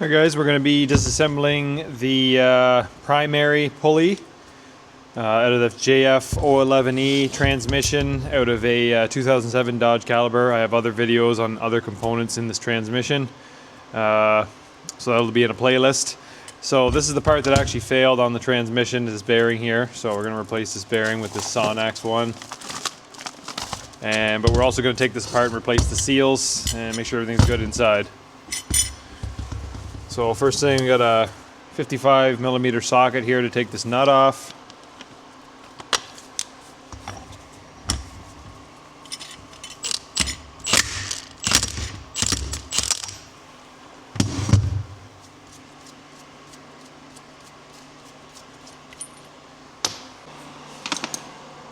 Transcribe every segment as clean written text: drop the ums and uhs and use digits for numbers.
Alright guys, we're going to be disassembling the primary pulley out of the JF011E transmission out of a 2007 Dodge Caliber. I have other videos on other components in this transmission, so that'll be in a playlist. So this is the part that actually failed on the transmission, this bearing here. So we're going to replace this bearing with this Sonax one. But we're also going to take this apart and replace the seals and make sure everything's good inside. So first thing, we got a 55mm socket here to take this nut off.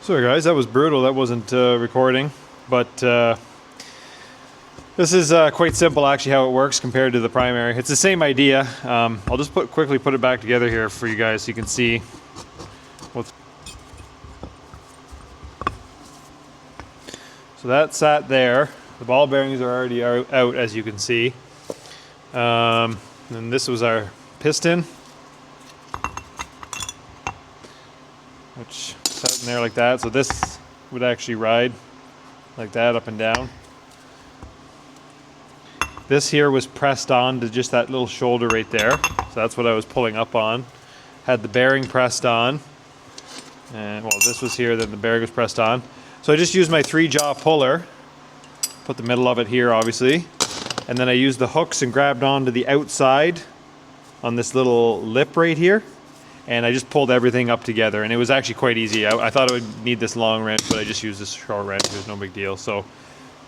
Sorry guys, that was brutal, that wasn't recording, but this is quite simple actually how it works compared to the primary. It's the same idea. I'll just quickly put it back together here for you guys so you can see. So that sat there. The ball bearings are already out as you can see. And this was our piston, which sat in there like that. So this would actually ride like that up and down. This here was pressed on to just that little shoulder right there. So that's what I was pulling up on. Had the bearing pressed on. And well, this was here, then the bearing was pressed on. So I just used my 3-jaw puller. Put the middle of it here, obviously. And then I used the hooks and grabbed onto the outside on this little lip right here. And I just pulled everything up together. And it was actually quite easy. I thought I would need this long wrench, but I just used this short wrench. It was no big deal. So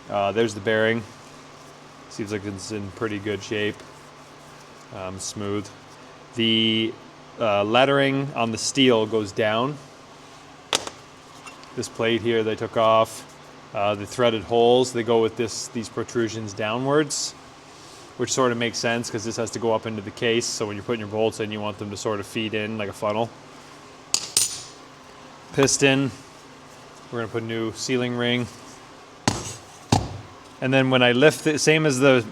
there's the bearing. Seems like it's in pretty good shape, smooth. The lettering on the steel goes down. This plate here they took off. The threaded holes, they go with these protrusions downwards, which sort of makes sense because this has to go up into the case. So when you're putting your bolts in, you want them to sort of feed in like a funnel. Piston, we're gonna put a new sealing ring. And then when I lift it, same as the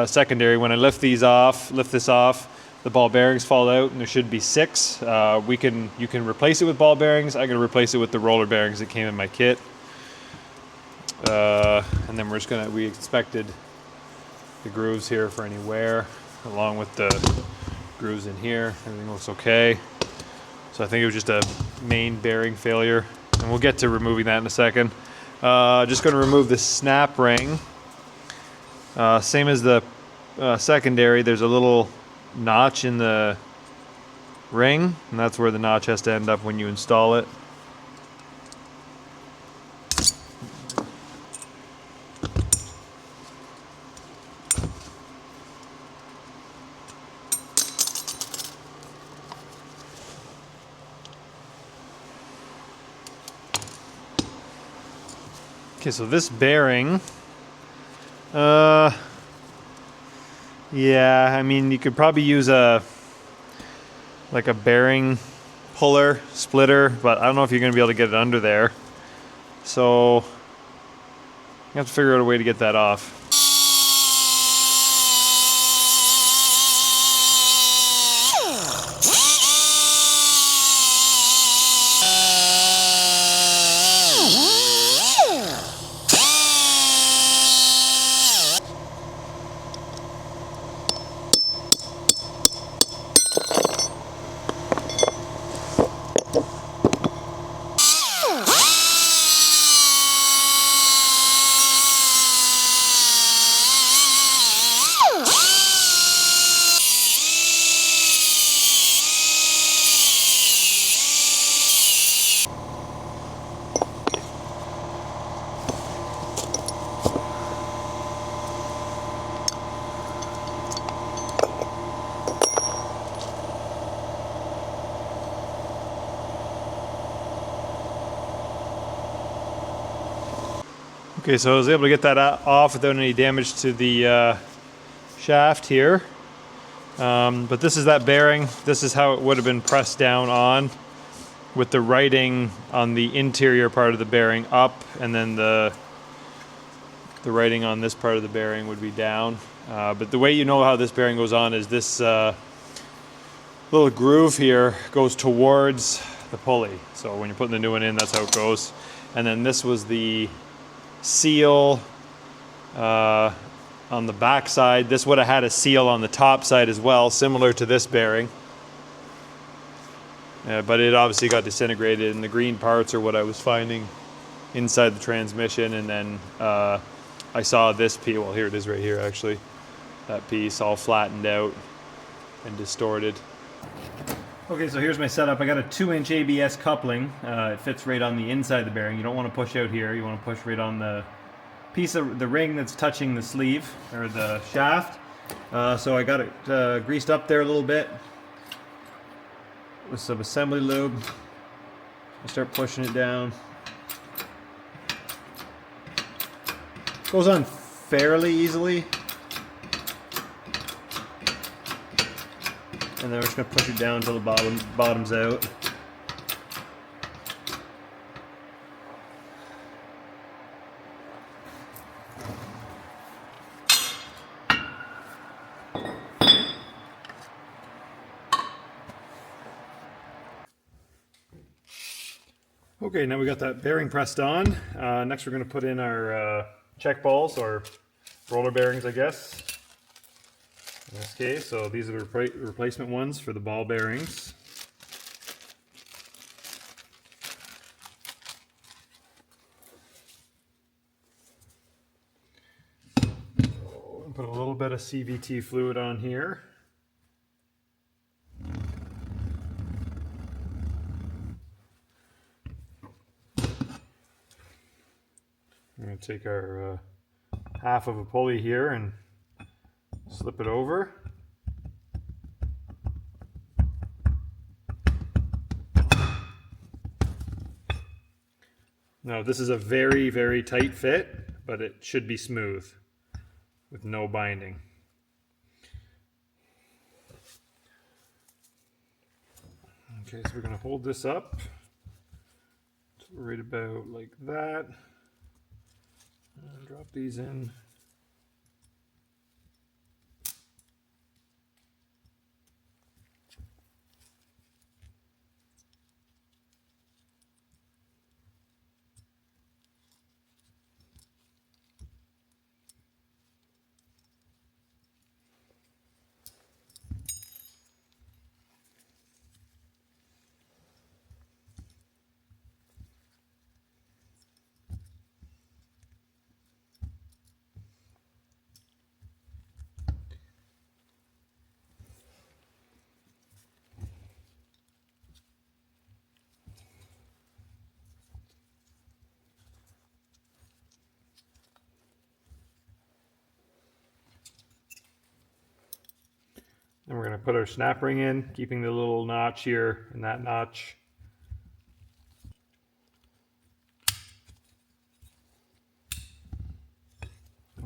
secondary, when I lift this off, the ball bearings fall out, and there should be 6. You can replace it with ball bearings. I'm gonna replace it with the roller bearings that came in my kit. And then we expected the grooves here for any wear, along with the grooves in here. Everything looks okay. So I think it was just a main bearing failure, and we'll get to removing that in a second. Just gonna remove the snap ring. Same as the secondary, there's a little notch in the ring, and that's where the notch has to end up when you install it. Okay, so this bearing, yeah, I mean, you could probably use like a bearing puller, splitter, but I don't know if you're going to be able to get it under there. So you have to figure out a way to get that off. Okay, so I was able to get that off without any damage to the shaft here. But this is that bearing. This is how it would have been pressed down on, with the writing on the interior part of the bearing up, and then the writing on this part of the bearing would be down. But the way you know how this bearing goes on is this little groove here goes towards the pulley. So when you're putting the new one in, that's how it goes. And then this was the seal on the back side. This would have had a seal on the top side as well, similar to this bearing. But it obviously got disintegrated, and the green parts are what I was finding inside the transmission. And then I saw this piece, well, here it is right here actually, that piece all flattened out and distorted. Okay, so here's my setup. I got a 2-inch ABS coupling. It fits right on the inside of the bearing. You don't want to push out here. You want to push right on the piece of the ring that's touching the sleeve or the shaft. So I got it greased up there a little bit with some assembly lube. I start pushing it down. Goes on fairly easily. And then we're just going to push it down until the bottom's out. Okay, now we got that bearing pressed on. Next we're going to put in our check balls, or roller bearings, I guess. In this case, so these are the replacement ones for the ball bearings. So, put a little bit of CVT fluid on here. We're going to take our half of a pulley here and slip it over. Now this is a very, very tight fit, but it should be smooth with no binding. Okay, so we're going to hold this up so right about like that. And drop these in. And we're going to put our snap ring in, keeping the little notch here and that notch.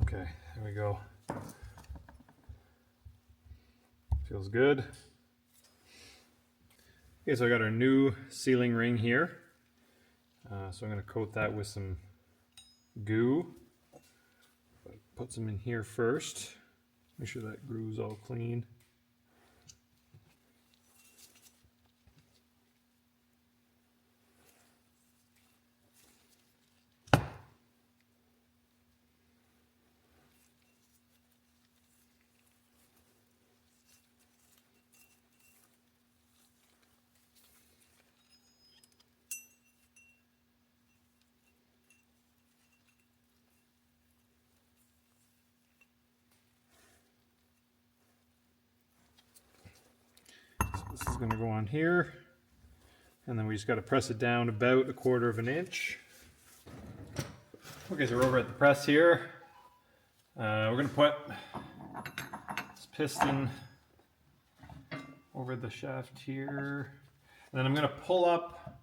Okay, there we go. Feels good. Okay, so I got our new sealing ring here. So I'm going to coat that with some goo. Put some in here first. Make sure that glue's all clean. This is going to go on here, and then we just got to press it down about 1/4 of an inch. Okay, so we're over at the press here. We're going to put this piston over the shaft here, and then I'm going to pull up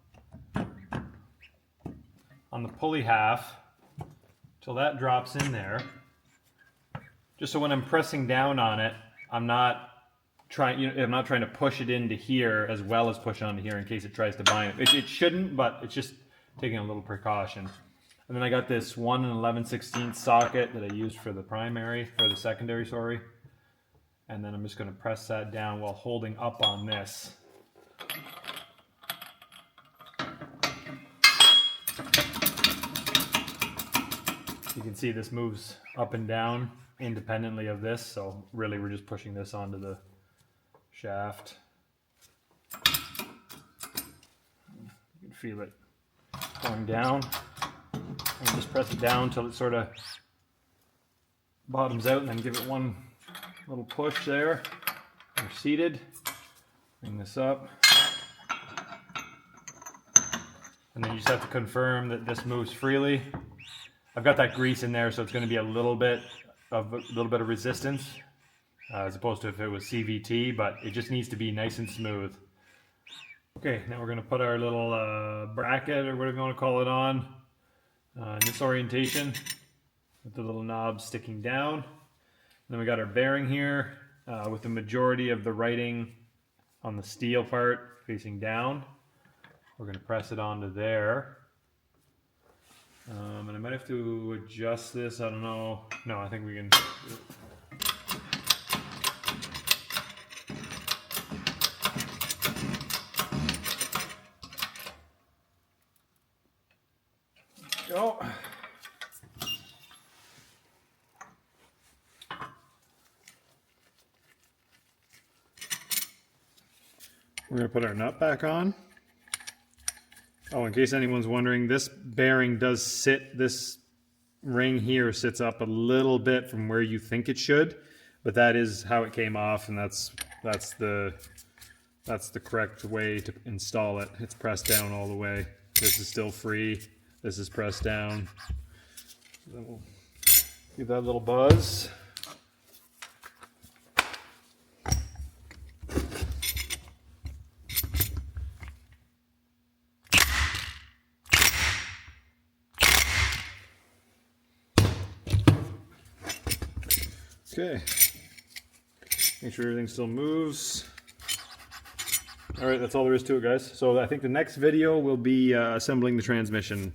on the pulley half till that drops in there, just so when I'm pressing down on it, I'm not trying to push it into here as well as push onto here in case it tries to bind it. It shouldn't, but it's just taking a little precaution. And then I got this 1 11/16 socket that I used for the primary, or the secondary, sorry. And then I'm just going to press that down while holding up on this. You can see this moves up and down independently of this, so really we're just pushing this onto the shaft. You can feel it going down. And just press it down until it sort of bottoms out, and then give it one little push there. We're seated. Bring this up. And then you just have to confirm that this moves freely. I've got that grease in there, so it's going to be a little bit of resistance, as opposed to if it was CVT, but it just needs to be nice and smooth. Okay, now we're going to put our little bracket, or whatever you want to call it, on in this orientation with the little knob sticking down. And then we got our bearing here with the majority of the writing on the steel part facing down. We're going to press it onto there. And I might have to adjust this, I don't know. No, I think we can. Go. We're going to put our nut back on. Oh, in case anyone's wondering, this bearing does sit, this ring here sits up a little bit from where you think it should, but that is how it came off, and that's the correct way to install it. It's pressed down all the way. This is still free. This is pressed down. Then we'll give that a little buzz. Okay, make sure everything still moves. All right, that's all there is to it, guys. So I think the next video will be assembling the transmission.